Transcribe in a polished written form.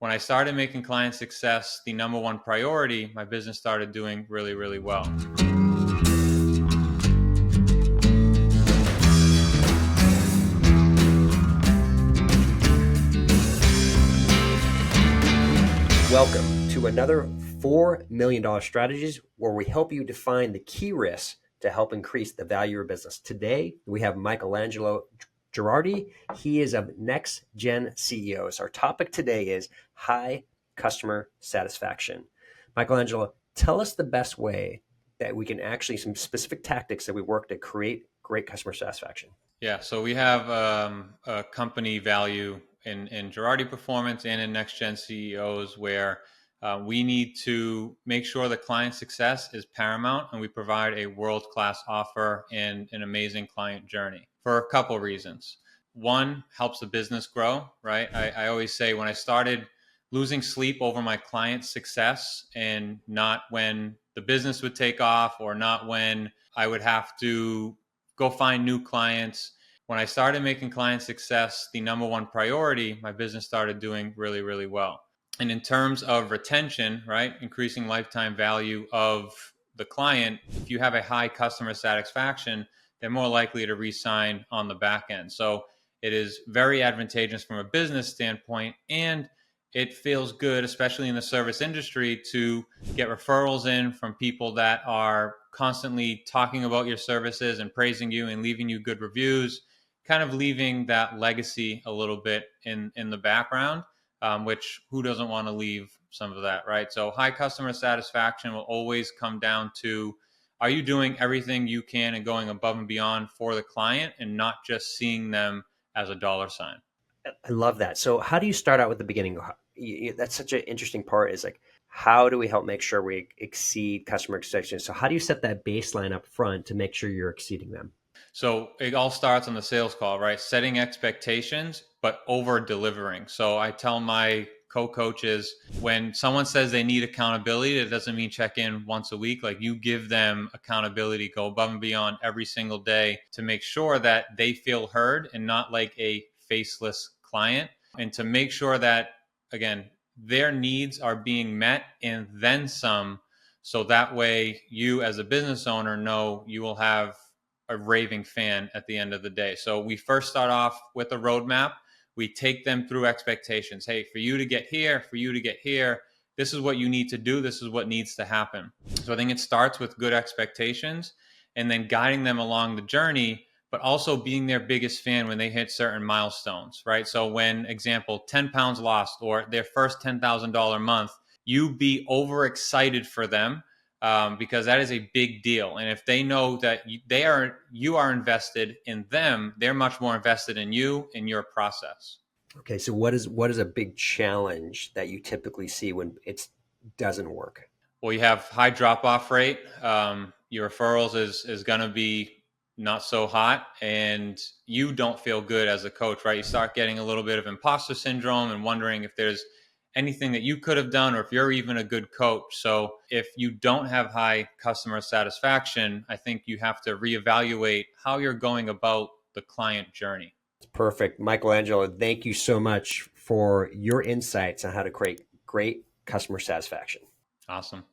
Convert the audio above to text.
When I started making client success the number one priority, my business started doing really, really well. Welcome to another $4 million strategies where we help you define the key risks to help increase the value of your business. Today, we have Michaelangelo Girardi. He is of Next Gen CEOs. Our topic today is high customer satisfaction. Michaelangelo, tell us the best way that we can actually, some specific tactics that we work to create great customer satisfaction. Yeah, so we have a company value in Girardi Performance and in Next Gen CEOs where we need to make sure the client success is paramount, and we provide a world-class offer and an amazing client journey for a couple reasons. One, helps the business grow, right? I always say when I started losing sleep over my client success and not when the business would take off or not when I would have to go find new clients. When I started making client success the number one priority, my business started doing really, really well. And in terms of retention, right, increasing lifetime value of the client, if you have a high customer satisfaction, they're more likely to re-sign on the back end. So it is very advantageous from a business standpoint, and it feels good, especially in the service industry, to get referrals in from people that are constantly talking about your services and praising you and leaving you good reviews, kind of leaving that legacy a little bit in the background. Which who doesn't want to leave some of that, right? So high customer satisfaction will always come down to, are you doing everything you can and going above and beyond for the client and not just seeing them as a dollar sign? I love that. So how do you start out with the beginning? That's such an interesting part is like, how do we help make sure we exceed customer expectations? So how do you set that baseline up front to make sure you're exceeding them? So it all starts on the sales call, right? Setting expectations, but over delivering. So I tell my co-coaches, when someone says they need accountability, it doesn't mean check in once a week. Like, you give them accountability, go above and beyond every single day to make sure that they feel heard and not like a faceless client, and to make sure that, again, their needs are being met and then some. So that way you as a business owner know you will have a raving fan at the end of the day. So we first start off with a roadmap. We take them through expectations. Hey, for you to get here, this is what you need to do. This is what needs to happen. So I think it starts with good expectations and then guiding them along the journey, but also being their biggest fan when they hit certain milestones, right? So when, example, 10 pounds lost or their first $10,000 month, you be overexcited for them, because that is a big deal. And if they know that you are invested in them, they're much more invested in you and your process. Okay, so what is a big challenge that you typically see when it doesn't work? Well, you have high drop off rate. Your referrals is going to be not so hot, and you don't feel good as a coach, right? You start getting a little bit of imposter syndrome and wondering if there's anything that you could have done or if you're even a good coach. So if you don't have high customer satisfaction, I think you have to reevaluate how you're going about the client journey. Perfect. Michaelangelo, thank you so much for your insights on how to create great customer satisfaction. Awesome.